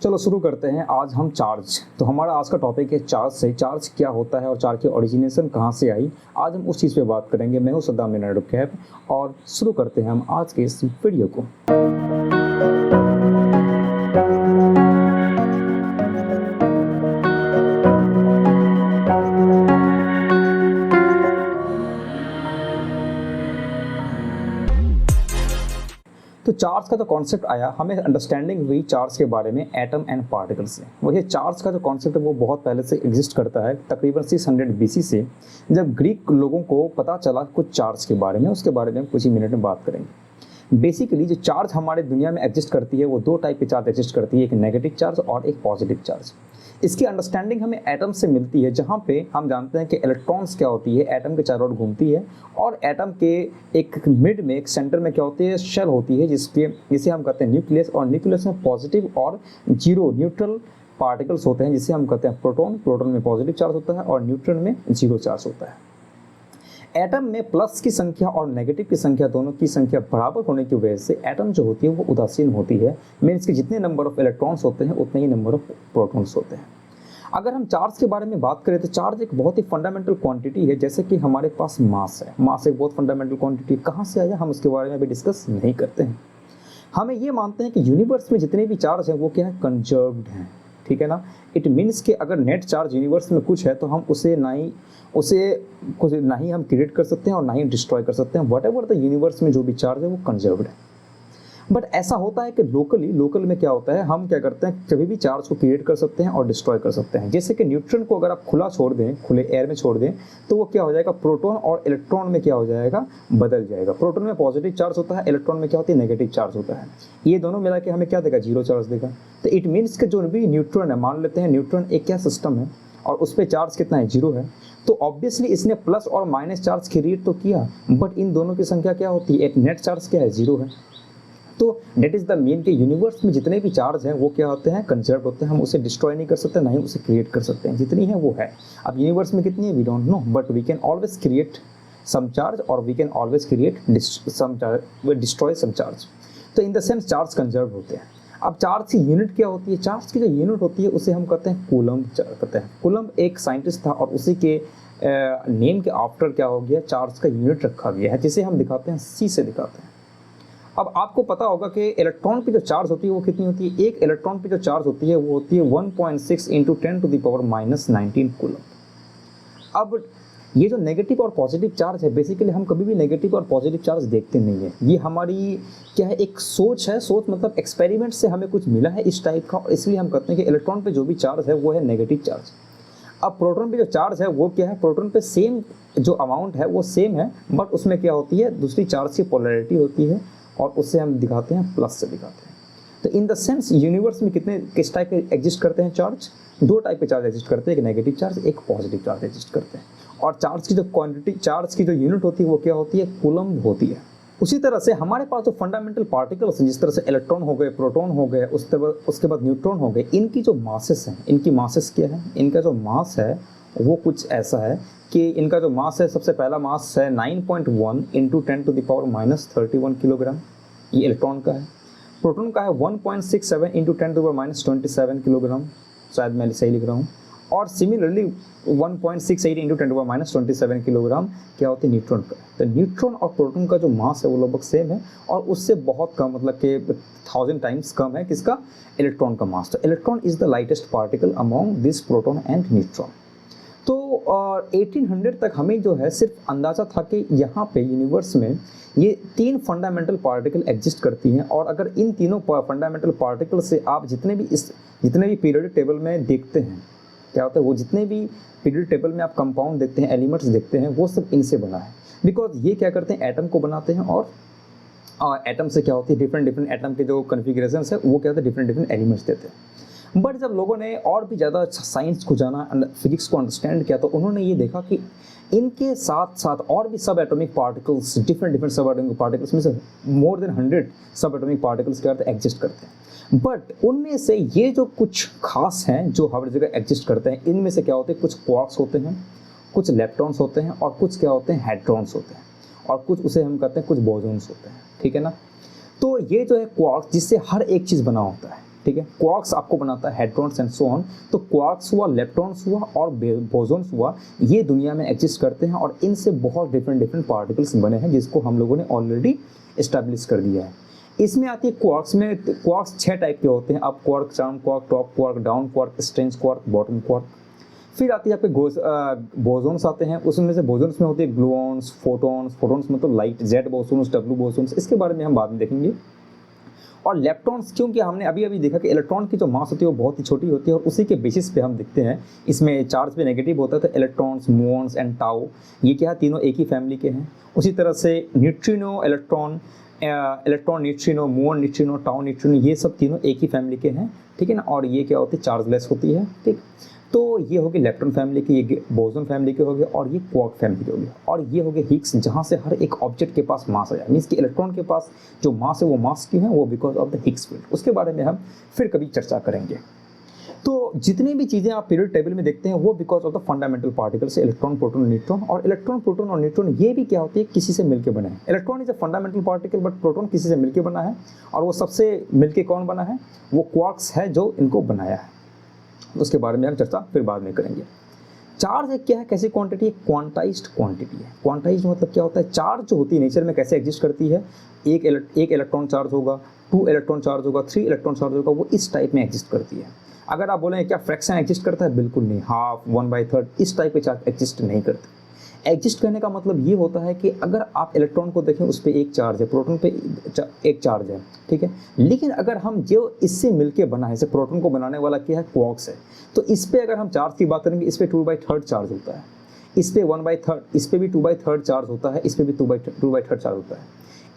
चलो शुरू करते हैं। आज हम चार्ज, तो हमारा आज का टॉपिक है चार्ज से। चार्ज क्या होता है और चार्ज की ओरिजिनेशन कहाँ से आई, आज हम उस चीज़ पे बात करेंगे। मैं हूँ सद्दाम बिन कैप और शुरू करते हैं हम आज के इस वीडियो को। तो चार्ज का जो कॉन्सेप्ट आया, हमें अंडरस्टैंडिंग हुई चार्ज के बारे में एटम एंड पार्टिकल से। वही चार्ज का जो कॉन्सेप्ट है वो बहुत पहले से एग्जिस्ट करता है, तकरीबन 600 BC से, जब ग्रीक लोगों को पता चला कुछ चार्ज के बारे में। उसके बारे में कुछ ही मिनट में बात करेंगे। बेसिकली जो चार्ज हमारे दुनिया में एग्जिस्ट करती है वो दो टाइप की चार्ज एग्जिस्ट करती है, एक नेगेटिव चार्ज और एक पॉजिटिव चार्ज। इसकी अंडरस्टैंडिंग हमें एटम से मिलती है, जहाँ पे हम जानते हैं कि इलेक्ट्रॉन्स क्या होती है, एटम के चारों ओर घूमती है और एटम के एक मिड में, एक सेंटर में क्या होती है, शेल होती है, जिसे हम कहते हैं न्यूक्लियस। और न्यूक्लियस में पॉजिटिव और जीरो न्यूट्रल पार्टिकल्स होते हैं, जिसे हम कहते हैं प्रोटॉन। प्रोटॉन में पॉजिटिव चार्ज होता है और न्यूट्रॉन में जीरो चार्ज होता है। एटम में प्लस की संख्या और नेगेटिव की संख्या, दोनों की संख्या बराबर होने की वजह से एटम जो होती है वो उदासीन होती है। मीन्स कि जितने नंबर ऑफ इलेक्ट्रॉन्स होते हैं उतने ही नंबर ऑफ प्रोटॉन्स होते हैं। अगर हम चार्ज के बारे में बात करें तो चार्ज एक बहुत ही फंडामेंटल क्वांटिटी है। जैसे कि हमारे पास मास है, मास एक बहुत फंडामेंटल क्वांटिटी। कहाँ से आया हम उसके बारे में अभी डिस्कस नहीं करते हैं। हमें ये मानते हैं कि यूनिवर्स में जितने भी चार्ज हैं वो क्या है, कंजर्व्ड हैं। ठीक है ना। इट मीन्स कि अगर नेट चार्ज यूनिवर्स में कुछ है तो हम उसे ना ही हम क्रिएट कर सकते हैं और ना ही डिस्ट्रॉय कर सकते हैं। वट एवर द यूनिवर्स में जो भी चार्ज है वो कंजर्व्ड है। बट ऐसा होता है कि लोकल में क्या होता है, हम क्या करते हैं, कभी भी चार्ज को क्रिएट कर सकते हैं और डिस्ट्रॉय कर सकते हैं। जैसे कि न्यूट्रॉन को अगर आप खुला छोड़ दें, खुले एयर में छोड़ दें, तो वो क्या हो जाएगा, प्रोटॉन और इलेक्ट्रॉन में क्या हो जाएगा, बदल जाएगा। प्रोटॉन में पॉजिटिव चार्ज होता है, इलेक्ट्रॉन में क्या होती है, नेगेटिव चार्ज होता है। ये दोनों मिला के हमें क्या देगा, जीरो चार्ज देगा। तो इट मीन्स कि जो भी न्यूट्रॉन है, मान लेते हैं न्यूट्रॉन एक क्या सिस्टम है और उस पर चार्ज कितना है, जीरो है, तो ऑब्वियसली इसने प्लस और माइनस चार्ज क्रिएट तो किया, बट इन दोनों की संख्या क्या होती है, एक नेट चार्ज क्या है, जीरो है। तो डेट इज द मीन कि यूनिवर्स में जितने भी चार्ज हैं वो क्या होते हैं, कंजर्व होते हैं। हम उसे डिस्ट्रॉय नहीं कर सकते, ना ही उसे क्रिएट कर सकते हैं। जितनी है वो है। अब यूनिवर्स में कितनी है we don't know, but we can always create some charge और we can always create destroy some charge. तो in the sense charge conserve होते हैं। अब चार्ज की यूनिट क्या होती है, चार्ज की जो यूनिट होती है उसे हम कहते हैं कूलम्ब कहते हैं। कूलम्ब एक साइंटिस्ट था और उसी के नेम के आफ्टर क्या हो गया, चार्ज का यूनिट रखा गया है, जिसे हम दिखाते हैं C से दिखाते हैं। अब आपको पता होगा कि इलेक्ट्रॉन की जो चार्ज होती है वो कितनी होती है, एक इलेक्ट्रॉन की जो चार्ज होती है वो होती है 1.6 × 10⁻⁻19 कूलम्ब। अब ये जो नेगेटिव और पॉजिटिव चार्ज है, बेसिकली हम कभी भी नेगेटिव और पॉजिटिव चार्ज देखते नहीं है। ये हमारी क्या है, एक सोच है। सोच मतलब एक्सपेरिमेंट से हमें कुछ मिला है इस टाइप का, और इसलिए हम कहते हैं कि इलेक्ट्रॉन पे जो भी चार्ज है वो है नेगेटिव चार्ज। अब प्रोटॉन पे जो चार्ज है वो क्या है, प्रोटॉन पे सेम जो अमाउंट है वो सेम है, बट उसमें क्या होती है, दूसरी चार्ज की पोलैरिटी होती है और उससे हम दिखाते हैं प्लस से दिखाते हैं। तो इन द सेंस यूनिवर्स में किस टाइप के एग्जिस्ट करते हैं चार्ज, दो टाइप के चार्ज एग्जिस्ट करते हैं, एक नेगेटिव चार्ज, एक पॉजिटिव चार्ज एग्जिस्ट करते हैं। और चार्ज की जो क्वांटिटी, चार्ज की जो यूनिट होती है वो क्या होती है, कूलम्ब होती है। उसी तरह से हमारे पास जो फंडामेंटल पार्टिकल्स हैं, जिस तरह से इलेक्ट्रॉन हो गए, प्रोटॉन हो गए, उसके बाद न्यूट्रॉन हो गए, इनकी जो मासेस हैं, इनकी मासेस क्या है, इनका जो मास है वो कुछ ऐसा है कि इनका जो मास है, सबसे पहला मास है 9.1 × 10⁻31 किलोग्राम, ये इलेक्ट्रॉन का है। प्रोटॉन का है 1.67 × 10⁻27 किलोग्राम, शायद मैं सही लिख रहा हूँ। और सिमिलरली 1.68 × 10⁻27 किलोग्राम क्या होती है, न्यूट्रॉन का। तो न्यूट्रॉन और प्रोटॉन का जो मास है वो लगभग सेम है, और उससे बहुत कम, मतलब कि 1000 टाइम्स कम है किसका, इलेक्ट्रॉन का मास। तो electron is the lightest particle among this proton and neutron. तो 1800 तक हमें जो है सिर्फ अंदाज़ा था कि यहाँ पे यूनिवर्स में ये तीन फंडामेंटल पार्टिकल एग्जिस्ट करती हैं, और अगर इन तीनों फंडामेंटल पार्टिकल से आप जितने भी पीरियोडिक टेबल में देखते हैं, क्या होता है, वो जितने भी पीरियोडिक टेबल में आप कंपाउंड देखते हैं, एलिमेंट्स देखते हैं, वो सब इनसे बना है। बिकॉज ये क्या करते हैं, एटम को बनाते हैं, और एटम से क्या होती है, डिफरेंट एटम के जो कन्फिगरेशन है वो क्या होता है, डिफरेंट एलिमेंट्स देते हैं। बट जब लोगों ने और भी ज़्यादा साइंस को जाना, फिजिक्स को अंडरस्टैंड किया, तो उन्होंने ये देखा कि इनके साथ साथ और भी सब एटॉमिक पार्टिकल्स, डिफरेंट सब एटॉमिक पार्टिकल्स में से मोर देन 100 सब एटॉमिक पार्टिकल्स क्या करते हैं, एग्जिस्ट करते हैं। बट उनमें से ये जो कुछ खास हैं जो हर जगह एग्जिस्ट करते हैं, इनमें से क्या होते हैं, कुछ क्वार्क्स होते हैं, कुछ लेप्टॉन्स होते हैं, और कुछ क्या होते हैं, हेड्रॉन्स होते हैं, और कुछ उसे हम कहते हैं कुछ बोसॉन्स होते हैं। ठीक है ना। तो ये जो है क्वार्क, जिससे हर एक चीज़ बना होता है, ठीक है। क्वार्क्स आपको बनाता है हेड्रॉन्स एंड सो ऑन। तो क्वार्क्स हुआ, लेप्टॉन्स हुआ और बोसोन्स हुआ, ये दुनिया में एग्जिस्ट करते हैं और इनसे बहुत डिफरेंट पार्टिकल्स बने हैं जिसको हम लोगों ने ऑलरेडी इस्टेब्लिश कर दिया है। इसमें आती है क्वार्क्स में। क्वार्क्स 6 टाइप के होते हैं, up quark, charm quark, top quark, down quark, strange quark, bottom quark. फिर आती है आपके बोसोन्स आते हैं। उसमें से बोसोन्स में होते हैं ग्लूऑन्स, फोटॉन्स। फोटॉन्स मतलब light, Z bosons, W bosons, इसके बारे में हम बाद में देखेंगे। और लेप्टॉन्स, क्योंकि हमने अभी देखा कि इलेक्ट्रॉन की जो मास होती है वो बहुत ही छोटी होती है और उसी के बेसिस पे हम देखते हैं इसमें चार्ज पे नेगेटिव होता है। तो इलेक्ट्रॉन्स, मुऑन्स एंड टाउ, ये क्या है, तीनों एक ही फैमिली के हैं। उसी तरह से neutrino, electron, neutrino, muon neutrino, tau neutrino, ये सब तीनों एक ही फैमिली के हैं, ठीक है ना। और ये क्या होती है, चार्जलेस होती है, ठीक। तो ये हो गई लेप्टॉन फैमिली की, ये बोसोन फैमिली के हो गए और ये क्वार्क फैमिली के हो गए। और ये हो गए हिग्स, जहाँ से हर एक ऑब्जेक्ट के पास मास आ जाए। मीन्स कि इलेक्ट्रॉन के पास जो मास है वो मास क्यों है, वो because of the Higgs field. उसके बारे में हम फिर कभी चर्चा करेंगे। तो जितनी भी चीज़ें आप पीरियड टेबल में देखते हैं वो because of the fundamental particles, electron, proton, neutron. और इलेक्ट्रॉन, प्रोटॉन और न्यूट्रॉन ये भी क्या होती है, किसी से मिलकर बना है। Electron is a fundamental particle but proton किसी से मिलकर बना है। और वो सबसे मिलकर कौन बना है, वो क्वार्क्स है जो इनको बनाया है। उसके बारे में हम चर्चा फिर बाद में करेंगे। चार्ज एक क्या है, कैसी क्वांटिटी है, क्वांटाइज्ड क्वांटिटी है। क्वांटाइज्ड मतलब क्या होता है, चार्ज जो होती है नेचर में कैसे एग्जिस्ट करती है, एक इलेक्ट्रॉन चार्ज होगा, 2 इलेक्ट्रॉन चार्ज होगा, 3 इलेक्ट्रॉन चार्ज होगा, वो इस टाइप में एग्जिस्ट करती है। अगर आप बोलें क्या फ्रैक्शन एग्जिस्ट करता है, बिल्कुल नहीं। हाफ, 1/3 इस टाइप के चार्ज एग्जिस्ट नहीं करते। एग्जिस्ट करने का मतलब ये होता है कि अगर आप इलेक्ट्रॉन को देखें उस पर एक चार्ज है, प्रोटॉन पे एक चार्ज है, ठीक है। लेकिन अगर हम जो इससे मिलके बना है, जैसे प्रोटॉन को बनाने वाला क्या है, क्वार्क्स है, तो इस पर अगर हम चार्ज की बात करेंगे, इस पर 2/3 चार्ज होता है, इस पर 1/3, इस पर भी 2/3 चार्ज होता है, इस पर भी 2/3 चार्ज होता है,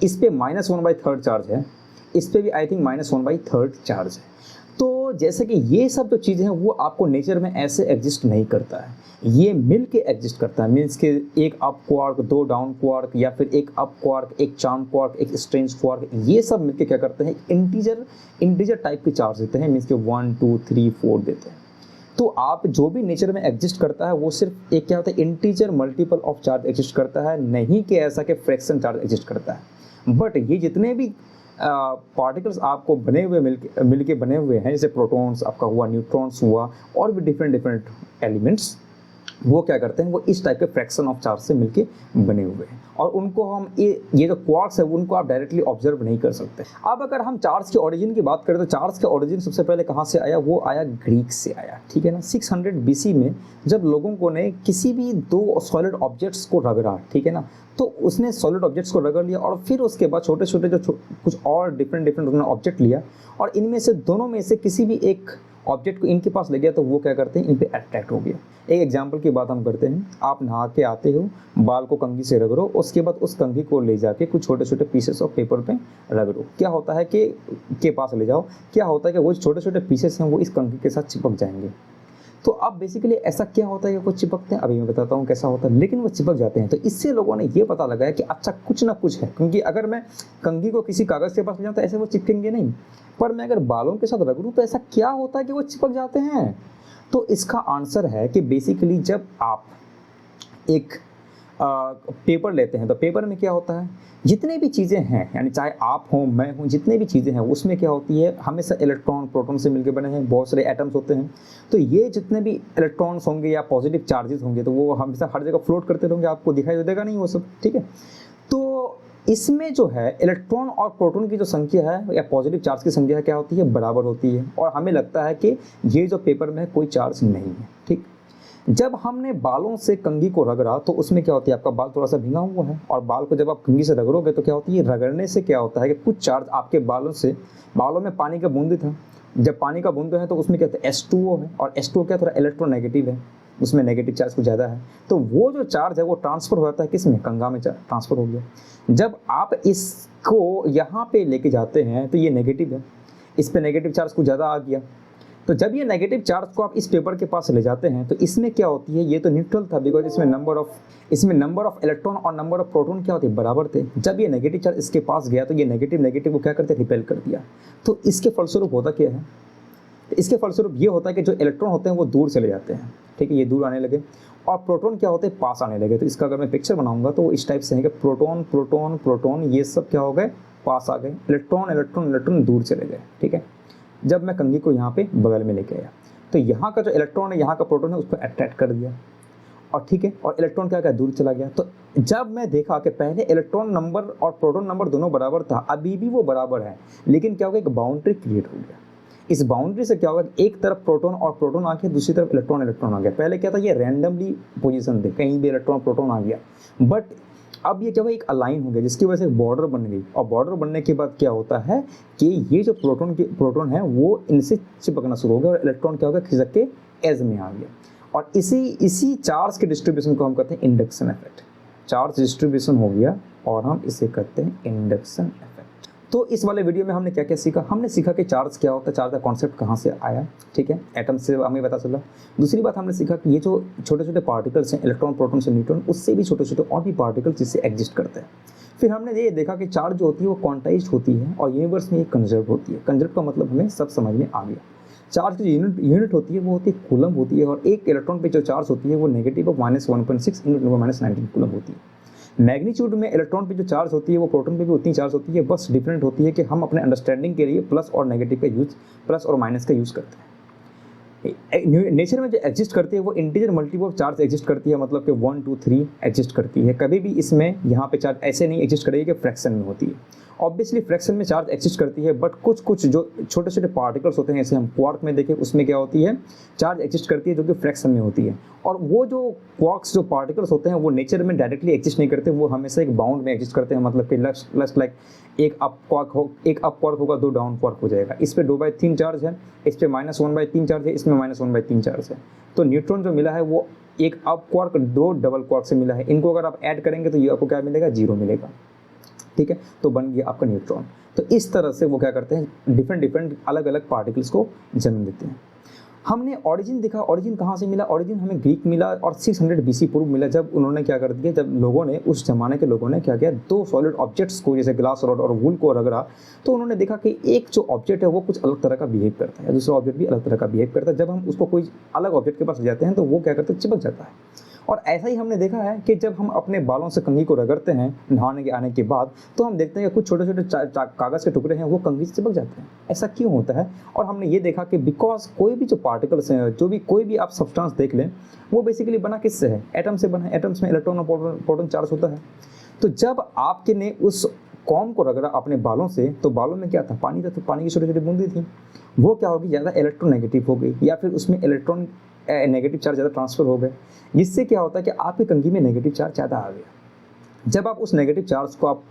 इस पर -1/3 चार्ज है, इस पर भी आई थिंक -1/3 चार्ज है। तो जैसे कि ये सब जो चीज़ें हैं वो आपको नेचर में ऐसे एग्जिस्ट नहीं करता है, ये मिल के एग्जिस्ट करता है। मीन्स कि एक अप क्वार्क, 2 डाउन क्वार्क, या फिर एक अप क्वार्क, एक चार्म क्वार्क, एक स्ट्रेंज क्वार्क, ये सब मिलके क्या करते हैं, इंटीजर टाइप के चार्ज देते हैं। मीन्स कि 1, 2, 3, 4 देते हैं। तो आप जो भी नेचर में एग्जिस्ट करता है वो सिर्फ एक क्या होता है, integer multiple of charge exist करता है, नहीं कि ऐसा कि फ्रैक्शन चार्ज एग्जिस्ट करता है। बट ये जितने भी पार्टिकल्स आपको बने हुए मिलके बने हुए हैं, जैसे प्रोटॉन्स आपका हुआ, न्यूट्रॉन्स हुआ, और भी डिफरेंट एलिमेंट्स, वो क्या करते हैं, वो इस टाइप के फ्रैक्शन ऑफ चार्ज से मिलके बने हुए हैं। और उनको हम ये जो क्वार्क्स है उनको आप डायरेक्टली ऑब्जर्व नहीं कर सकते। अब अगर हम चार्ज के ओरिजिन की बात करें तो चार्ज का ओरिजिन सबसे पहले कहाँ से आया, वो आया ग्रीक से आया, ठीक है ना। 600 BC में जब लोगों को ने किसी भी 2 सॉलिड ऑब्जेक्ट्स को रगड़ा, ठीक है ना, तो उसने सॉलिड ऑब्जेक्ट्स को रगड़ लिया और फिर उसके बाद छोटे छोटे जो कुछ और डिफरेंट उन्होंने ऑब्जेक्ट लिया और इनमें से दोनों में से किसी भी एक ऑब्जेक्ट को इनके पास ले गया तो वो क्या करते हैं, इन पे अट्रैक्ट हो गया। एक एग्जांपल की बात हम करते हैं, आप नहा के आते हो, बाल को कंघी से रगड़ो, उसके बाद उस कंघी को ले जाके कुछ छोटे छोटे पीसेस ऑफ पेपर पे रगड़ो। क्या होता है कि के पास ले जाओ, क्या होता है कि वो छोटे छोटे पीसेस हैं वो इस कंघी के साथ चिपक जाएंगे। तो अब बेसिकली ऐसा क्या होता है कि कुछ चिपकते हैं, अभी मैं बताता हूँ कैसा होता है, लेकिन वो चिपक जाते हैं। तो इससे लोगों ने ये पता लगाया कि अच्छा कुछ ना कुछ है, क्योंकि अगर मैं कंघी को किसी कागज़ के पास ले जाऊँ तो ऐसे वो चिपकेंगे नहीं, पर मैं अगर बालों के साथ रगड़ूँ तो ऐसा क्या होता है कि वो चिपक जाते हैं। तो इसका आंसर है कि बेसिकली जब आप एक पेपर लेते हैं तो पेपर में क्या होता है, जितने भी चीज़ें हैं, यानी चाहे आप हों, मैं हूं, जितने भी चीज़ें हैं उसमें क्या होती है, हमेशा इलेक्ट्रॉन प्रोटॉन से मिलकर बने हैं, बहुत सारे एटम्स होते हैं। तो ये जितने भी इलेक्ट्रॉन्स होंगे या पॉजिटिव चार्जेस होंगे तो वो हमेशा हर जगह फ्लोट करते रहेंगे, आपको दिखाई देगा नहीं वो सब, ठीक है। तो इसमें जो है इलेक्ट्रॉन और प्रोटॉन की जो संख्या है या पॉजिटिव चार्ज की संख्या क्या होती है, बराबर होती है। और हमें लगता है कि ये जो पेपर में कोई चार्ज नहीं है, ठीक। जब हमने बालों से कंघी को रगड़ा तो उसमें क्या होती है, आपका बाल थोड़ा सा भींगा हुआ है और बाल को जब आप कंघी से रगड़ोगे तो क्या होती है, रगड़ने से क्या होता है कि कुछ चार्ज आपके बालों में पानी का बूंद था, जब पानी का बूंद है तो उसमें क्या होता है, H2O है, और H2O क्या थोड़ा इलेक्ट्रोनेगेटिव है, उसमें नेगेटिव चार्ज कुछ ज़्यादा है। तो वो जो चार्ज है वो ट्रांसफ़र हो जाता है किस में, कंघा में ट्रांसफ़र हो गया। जब आप इसको यहाँ पे लेके जाते हैं तो ये नेगेटिव है, इस पे नेगेटिव चार्ज कुछ ज़्यादा आ गया। तो जब ये नेगेटिव चार्ज को आप इस पेपर के पास ले जाते हैं तो इसमें क्या होती है, ये तो न्यूट्रल था बिकॉज इसमें नंबर ऑफ इलेक्ट्रॉन और नंबर ऑफ प्रोटॉन क्या होते हैं, बराबर थे। जब ये नेगेटिव चार्ज इसके पास गया तो ये नेगेटिव को क्या करते, रिपेल कर दिया। तो इसके फलस्वरूप होता क्या है, इसके फलस्वरूप ये होता है कि जो इलेक्ट्रॉन होते हैं वो दूर चले जाते हैं, ठीक है, ये दूर आने लगे, और प्रोटॉन क्या होते हैं, पास आने लगे। तो इसका अगर मैं पिक्चर बनाऊंगा तो इस टाइप से है कि प्रोटॉन प्रोटॉन प्रोटॉन ये सब क्या हो गए, पास आ गए, इलेक्ट्रॉन दूर चले गए, ठीक है। जब मैं कंघी को यहाँ पे बगल में लेके आया तो यहाँ का जो इलेक्ट्रॉन है, यहाँ का प्रोटॉन है, उसको अट्रैक्ट कर दिया और ठीक है, और इलेक्ट्रॉन क्या क्या दूर चला गया। तो जब मैं देखा कि पहले इलेक्ट्रॉन नंबर और प्रोटॉन नंबर दोनों बराबर था, अभी भी वो बराबर है, लेकिन क्या होगा, एक बाउंड्री क्रिएट हो गया। इस बाउंड्री से क्या होगा, एक तरफ प्रोटॉन और प्रोटॉन आ गया, दूसरी तरफ इलेक्ट्रॉन आ गया। पहले क्या था, ये रैंडमली पोजीशन थे, कहीं भी इलेक्ट्रॉन प्रोटॉन आ गया, बट अब ये क्या हुआ, एक अलाइन हो गया, जिसकी वजह से बॉर्डर बन गई। और बॉर्डर बनने के बाद क्या होता है कि ये जो प्रोटॉन है वो इनसे चिपकना शुरू हो गया और इलेक्ट्रॉन क्या होगा, खिसक के एज में आ गया। और इसी चार्ज के डिस्ट्रीब्यूशन को हम कहते हैं इंडक्शन इफेक्ट। चार्ज डिस्ट्रीब्यूशन हो गया और हम इसे कहते हैं इंडक्शन इफेक्ट। तो इस वाले वीडियो में हमने क्या क्या सीखा, हमने सीखा कि चार्ज क्या होता है, चार्ज का कॉन्सेप्ट कहाँ से आया, ठीक है, एटम से हमें पता चला। दूसरी बात हमने सीखा कि ये जो छोटे छोटे पार्टिकल्स हैं, इलेक्ट्रॉन प्रोटॉन से न्यूट्रॉन, उससे भी छोटे छोटे और भी पार्टिकल्स जिससे एग्जिस्ट करते हैं। फिर हमने ये देखा कि चार्ज जो होती है वो क्वांटाइज्ड होती है और यूनिवर्स में ये कंजर्व होती है। कंजर्व का मतलब हमें सब समझ में आ गया। चार्ज की यूनिट होती है वो होती है कूलम होती है, और एक इलेक्ट्रॉन पे जो चार्ज होती है वो नेगेटिव ऑफ -1.6 × 10⁻⁹ कूलम होती है। मैग्नीट्यूड में इलेक्ट्रॉन पे जो चार्ज होती है वो प्रोटॉन पे भी उतनी चार्ज होती है, बस डिफरेंट होती है कि हम अपने अंडरस्टैंडिंग के लिए प्लस और नेगेटिव का यूज, प्लस और माइनस का यूज़ करते हैं। नेचर में जो एग्जिस्ट करती है वो integer multiple of charge exist करती है, मतलब कि 1 2 3 एग्जिस्ट करती है। कभी भी इसमें यहाँ पे चार्ज ऐसे नहीं एग्जिस्ट करेगी कि फ्रैक्शन में होती है। ऑब्वियसली फ्रैक्शन में चार्ज एग्जिस्ट करती है, बट कुछ जो छोटे छोटे पार्टिकल्स होते हैं, जैसे हम क्वार्क में देखें, उसमें क्या होती है, चार्ज एग्जिस्ट करती है जो कि फ्रैक्शन में होती है। और वो जो क्वार्क्स जो पार्टिकल्स होते हैं वो नेचर में डायरेक्टली एग्जिस्ट नहीं करते, वो हमेशा एक बाउंड में एग्जिस्ट करते हैं, मतलब कि लस्ट लाइक एक अप क्वार्क होगा, 2 डाउन क्वार्क हो जाएगा। इस पे 2/3 चार्ज है, इस पे -1/3 चार्ज है, इसमें -1/3 चार्ज है। तो न्यूट्रॉन जो मिला है वो एक अप क्वार्क 2 डबल क्वार्क से मिला है। इनको अगर आप ऐड करेंगे तो ये आपको क्या मिलेगा, 0 मिलेगा, ठीक है। तो बन गया आपका न्यूट्रॉन। तो इस तरह से वो क्या करते हैं, डिफरेंट अलग अलग पार्टिकल्स को जन्म देते हैं। हमने ऑरिजिन देखा, ऑरिजिन कहाँ से मिला, ऑरिजिन हमें ग्रीक मिला और 600 BC पूर्व मिला, जब उन्होंने क्या कर दिया, जब लोगों ने, उस जमाने के लोगों ने क्या किया, 2 सॉलिड ऑब्जेक्ट्स को, जैसे ग्लास रॉड और वूल को रगड़ा, तो उन्होंने देखा कि एक जो ऑब्जेक्ट है वो कुछ अलग तरह का बिहेव करता है, दूसरा ऑब्जेक्ट भी अलग तरह का बिहेव करता है। जब हम उसको कोई अलग ऑब्जेक्ट के पास ले जाते हैं तो वो क्या करते हैं, चिपक जाता है। और ऐसा ही हमने देखा है कि जब हम अपने बालों से कंघी को रगड़ते हैं नहाने के आने के बाद, तो हम देखते हैं कि कुछ छोटे छोटे कागज़ के टुकड़े हैं वो कंघी से चिपक जाते हैं। ऐसा क्यों होता है? और हमने ये देखा कि बिकॉज कोई भी जो पार्टिकल्स हैं, कोई भी आप सब्सटेंस देख लें, वो बेसिकली बना किससे है, एटम से बना है। एटम्स में इलेक्ट्रॉन और प्रोटॉन चार्ज होता है। तो जब आपके ने उस कॉम को रगड़ा अपने बालों से, तो बालों में क्या था, पानी था। तो पानी की छोटी छोटी बूंदी थी, वो क्या होगी, ज़्यादा इलेक्ट्रोनेगेटिव हो गई, या फिर उसमें इलेक्ट्रॉन नेगेटिव चार्ज ज़्यादा ट्रांसफर हो गए, जिससे क्या होता है कि आपकी कंघी में नेगेटिव चार्ज ज़्यादा आ गया। जब आप उस नेगेटिव चार्ज को आप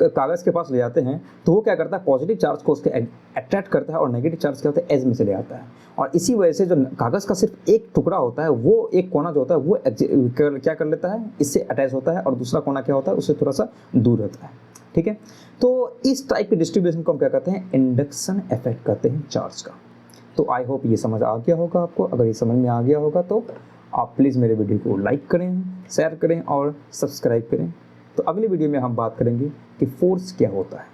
कागज़ के पास ले जाते हैं तो वो क्या करता है, पॉजिटिव चार्ज को उसके अट्रैक्ट करता है और नेगेटिव चार्ज क्या होता है, एज में चले आता है। और इसी वजह से जो कागज़ का सिर्फ एक टुकड़ा होता है, वो एक कोना जो होता है वो क्या कर लेता है, इससे अटैच होता है, और दूसरा कोना क्या होता है, उससे थोड़ा सा दूर रहता है, ठीक है। तो इस टाइप के डिस्ट्रीब्यूशन को हम क्या कहते हैं, इंडक्शन इफेक्ट कहते हैं चार्ज का। तो आई होप ये समझ आ गया होगा आपको। अगर ये समझ में आ गया होगा तो आप प्लीज़ मेरे वीडियो को लाइक करें, शेयर करें और सब्सक्राइब करें। तो अगली वीडियो में हम बात करेंगे कि फोर्स क्या होता है।